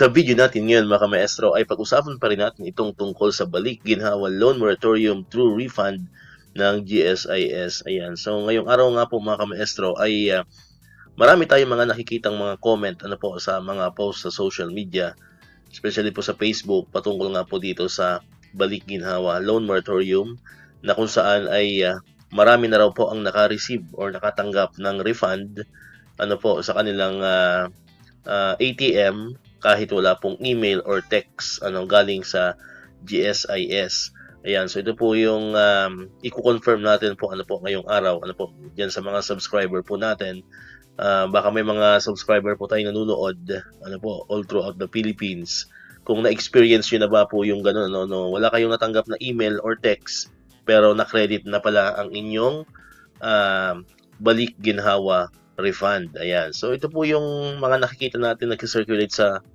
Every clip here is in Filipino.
Sa video natin ngayon mga maestro ay pag-usapan pa rin natin itong tungkol sa balik ginhawa loan moratorium through refund ng GSIS. Ayan. So ngayong araw nga po mga maestro ay marami tayong mga nakikitang mga comment po sa mga post sa social media, especially po sa Facebook patungkol nga po dito sa balik ginhawa loan moratorium na kung saan ay marami na raw po ang naka-receive or nakatanggap ng refund po sa kanilang ATM kahit wala pong email or text galing sa GSIS. Ayan, so ito po yung i-confirm natin po ngayong araw po diyan sa mga subscriber po natin. Baka may mga subscriber po tayong nanonood po all throughout the Philippines. Kung na-experience niyo na ba po yung gano'n wala kayong natanggap na email or text pero na-credit na pala ang inyong balik ginhawa refund. Ayan. So ito po yung mga nakikita natin nag-circulate sa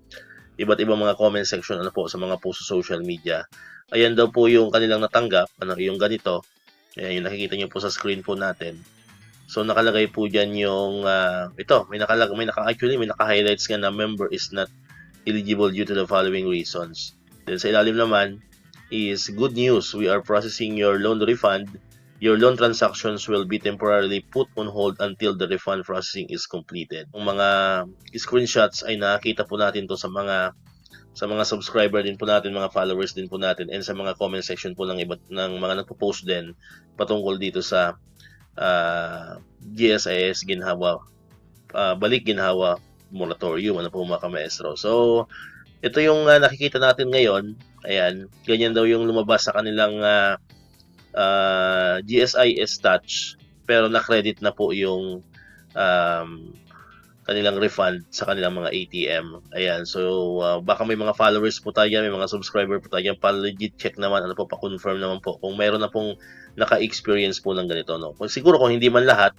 iba't ibang mga comment section po sa mga post sa social media. Ayan daw po yung kanilang natanggap, yung ganito. Ayan, yung nakikita niyo po sa screen po natin. So nakalagay po diyan yung ito, may naka-highlights nga na member is not eligible due to the following reasons. Then sa ilalim naman is good news, we are processing your loan refund. Your loan transactions will be temporarily put on hold until the refund processing is completed. Yung mga screenshots ay nakita po natin to sa mga subscriber din po natin, mga followers din po natin, and sa mga comment section po ng mga nagpo-post din patungkol dito sa GSIS ginhawa balik ginhawa moratorium po mga maestro. So ito yung nakikita natin ngayon. Ayan, ganyan daw yung lumabas sa kanilang GSIS Touch, pero na-credit na po yung kanilang refund sa kanilang mga ATM. Ayan, so baka may mga followers po tayo, may mga subscriber po tayo, pa-legit check naman, pa-confirm naman po kung mayroon na pong naka-experience po ng ganito. Siguro kung hindi man lahat,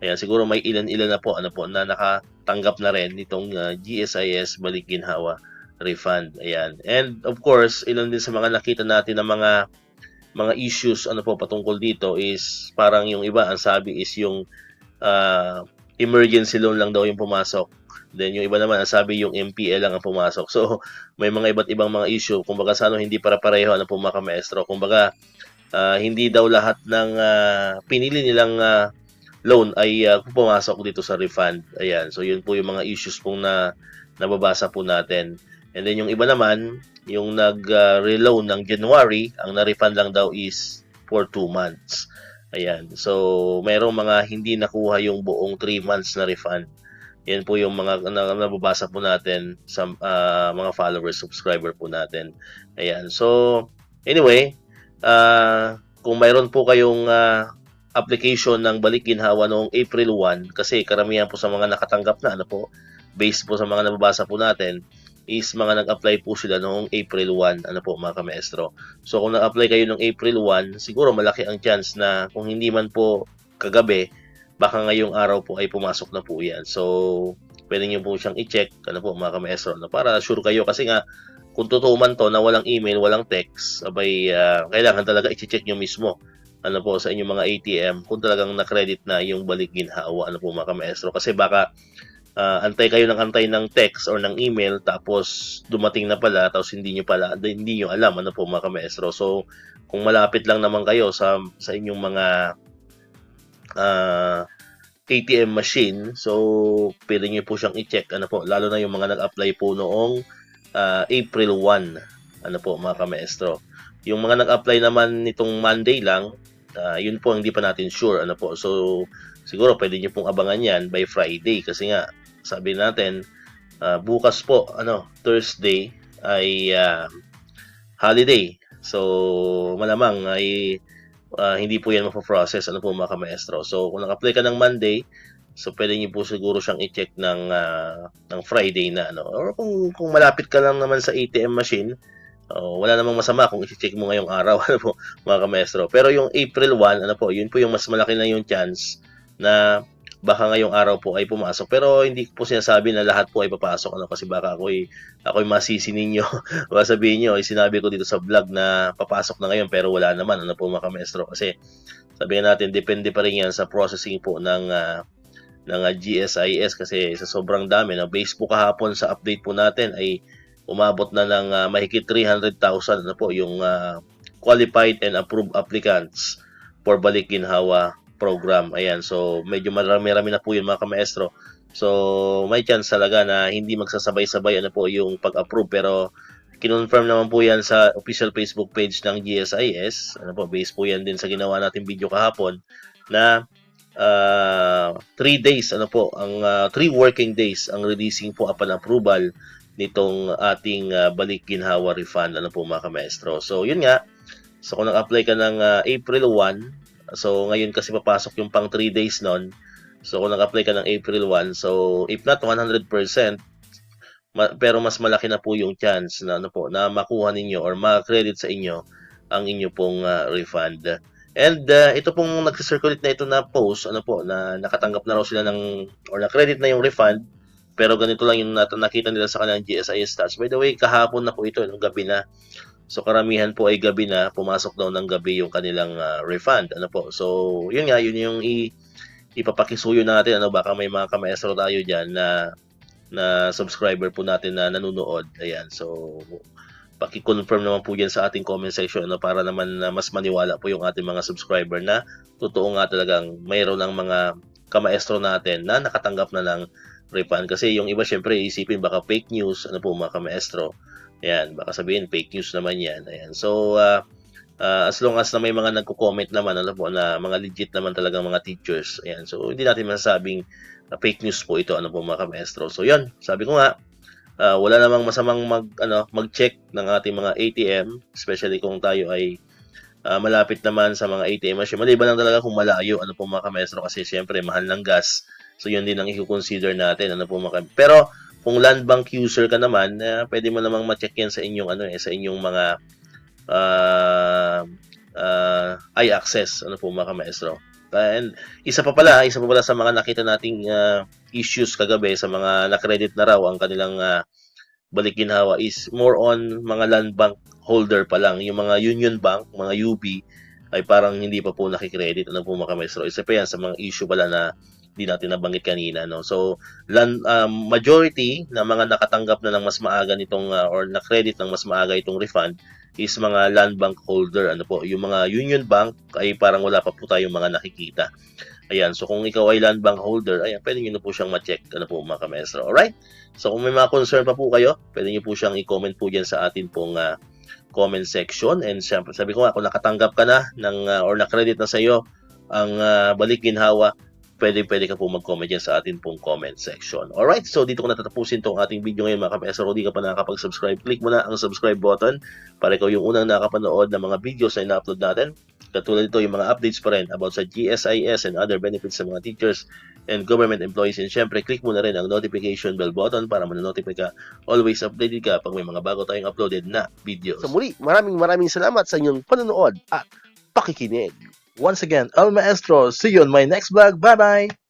ayan, siguro may ilan-ilan na po, na nakatanggap na rin nitong GSIS balik ginhawa refund. Ayan, and of course, ilan din sa mga nakita natin na mga issues patungkol dito is parang yung iba ang sabi is yung emergency loan lang daw yung pumasok. Then yung iba naman ang sabi yung MPL lang ang pumasok. So may mga iba't ibang mga issue. Kumbaga sa hindi para pareho po mga maestro. Kumbaga hindi daw lahat ng pinili nilang loan ay pumasok dito sa refund. Ayan. So yun po yung mga issues pong nababasa po natin. And then yung iba naman, yung nag-reloan ng January, ang na-refund lang daw is for 2 months. Ayan. So, mayroong mga hindi nakuha yung buong 3 months na refund. Yan po yung mga nababasa po natin sa mga followers, subscriber po natin. Ayan. So, anyway, kung mayroon po kayong application ng balik ginhawa noong April 1, kasi karamihan po sa mga nakatanggap na, based po sa mga nababasa po natin, is mga nag-apply po sila noong April 1, po mga maestro. So kung nag-apply kayo noong April 1, siguro malaki ang chance na kung hindi man po kagabi, baka ngayong araw po ay pumasok na po yan. So pwede nyo po siyang i-check, po mga maestro, para sure kayo, kasi nga kung totoo man to na walang email, walang text, kailangan talaga i-check nyo mismo po sa inyong mga ATM kung talagang na-credit na yung balik ginhawa po mga maestro. Kasi baka antay kayo ng text or ng email, tapos dumating na pala, tapos hindi nyo alam po mga maestro. So kung malapit lang naman kayo sa inyong mga ATM machine, so pwede nyo po siyang i-check lalo na yung mga nag-apply po noong April 1 po mga maestro. Yung mga nag-apply naman nitong Monday lang, yun po hindi pa natin sure po. So siguro pwede nyo pong abangan yan by Friday, kasi nga sabi natin bukas po Thursday ay holiday. So malamang ay hindi po yan mapo-process po mga maestro. So kung nag-apply ka ng Monday, so pwede niyo po siguro siyang i-check ng Friday na or kung malapit ka lang naman sa ATM machine, wala namang masama kung i-check mo ngayong araw po mga maestro. Pero yung April 1 yun po yung mas malaki na yung chance na baka ngayong araw po ay pumasok. Pero hindi po sinasabi na lahat po ay papasok kasi baka ako'y masisi ninyo. Baka sabihin nyo, sinabi ko dito sa vlog na papasok na ngayon pero wala naman po mga maestro. Kasi sabihin natin, depende pa rin yan sa processing po ng GSIS kasi sa sobrang dami. Na base po kahapon sa update po natin ay umabot na ng mahigit 300,000 na po yung qualified and approved applicants for Balik Ginhawa program. Ayan, so medyo marami-rami na po yun mga kamaestro. So may chance talaga na hindi magsasabay-sabay po yung pag-approve, pero kinonfirm naman po yan sa official Facebook page ng GSIS. Base po yan din sa ginawa nating video kahapon na 3 days, 3 working days ang releasing po upon approval nitong ating Balik Ginhawa refund, mga kamaestro. So yun nga, so kung nag-apply ka ng April 1, so ngayon kasi papasok yung pang 3 days nun. So kung nag-apply ka ng April 1, so if not 100%, pero mas malaki na po yung chance na na makuha ninyo or ma-credit sa inyo ang inyo pong refund. And ito pong nag-circulate na ito na post, na nakatanggap na raw sila ng or na-credit na yung refund, pero ganito lang yung nakita nila sa kanilang GSIS stats. By the way, kahapon na po ito, nung gabi na. So karamihan po ay gabi na, pumasok daw ng gabi yung kanilang refund. So yun nga, yun yung ipapakisuyo natin. Baka may mga kamaestro tayo dyan na subscriber po natin na nanonood. Ayan, so paki-confirm naman po dyan sa ating comment section para naman mas maniwala po yung ating mga subscriber na totoo nga talagang mayroon ng mga kamaestro natin na nakatanggap na ng refund. Kasi yung iba syempre isipin baka fake news, mga kamaestro. Ayan, baka sabihin fake news naman yan. Ayan, so as long as na may mga nagko-comment naman na mga legit naman talagang mga teachers. Ayan, so hindi natin masasabing fake news po ito mga kamaestro. So yun, sabi ko nga, wala namang masamang mag-check ng ating mga ATM, especially kung tayo ay malapit naman sa mga ATM machine. Maliban lang talaga kung malayo mga kamaestro, kasi siyempre mahal ng gas. So yun din ang i-consider natin pero kung land bank user ka naman, pwede mo namang ma-check yan sa inyong sa inyong mga i-access mga kamaestro. And isa pa pala sa mga nakita nating issues kagabi sa mga na-credit na raw ang kanilang Balik Ginhawa is more on mga land bank holder pa lang. Yung mga Union Bank, mga UB, ay parang hindi pa po nakikredit mga kamaestro. Isa pa yan sa mga issue pala na hindi natin nabanggit kanina. So, majority na mga nakatanggap na ng mas maaga nitong or na-credit ng mas maaga itong refund is mga land bank holder. Yung mga Union Bank ay parang wala pa po tayong mga nakikita. Ayan, so kung ikaw ay land bank holder, ayan, pwede nyo na po siyang ma-check mga kamaestro. Alright? So kung may mga concern pa po kayo, pwede nyo po siyang i-comment po dyan sa atin pong comment section. And syempre, sabi ko nga, kung nakatanggap ka na ng, or na-credit na sa iyo ang Balik Ginhawa, pwede ka po mag-comment dyan sa atin pong comment section. Alright, so dito ko natatapusin tong ating video ngayon mga kamaestro. Kung di ka pa nakakapag-subscribe, click mo na ang subscribe button para ikaw yung unang nakapanood ng mga videos na ina-upload natin. Katulad ito, yung mga updates pa rin about sa GSIS and other benefits sa mga teachers and government employees. And syempre, click mo na rin ang notification bell button para ma-notify ka, always updated ka pag may mga bago tayong uploaded na videos. So muli, maraming salamat sa inyong panonood at pakikinig. Once again, El Maestro. See you on my next vlog. Bye-bye!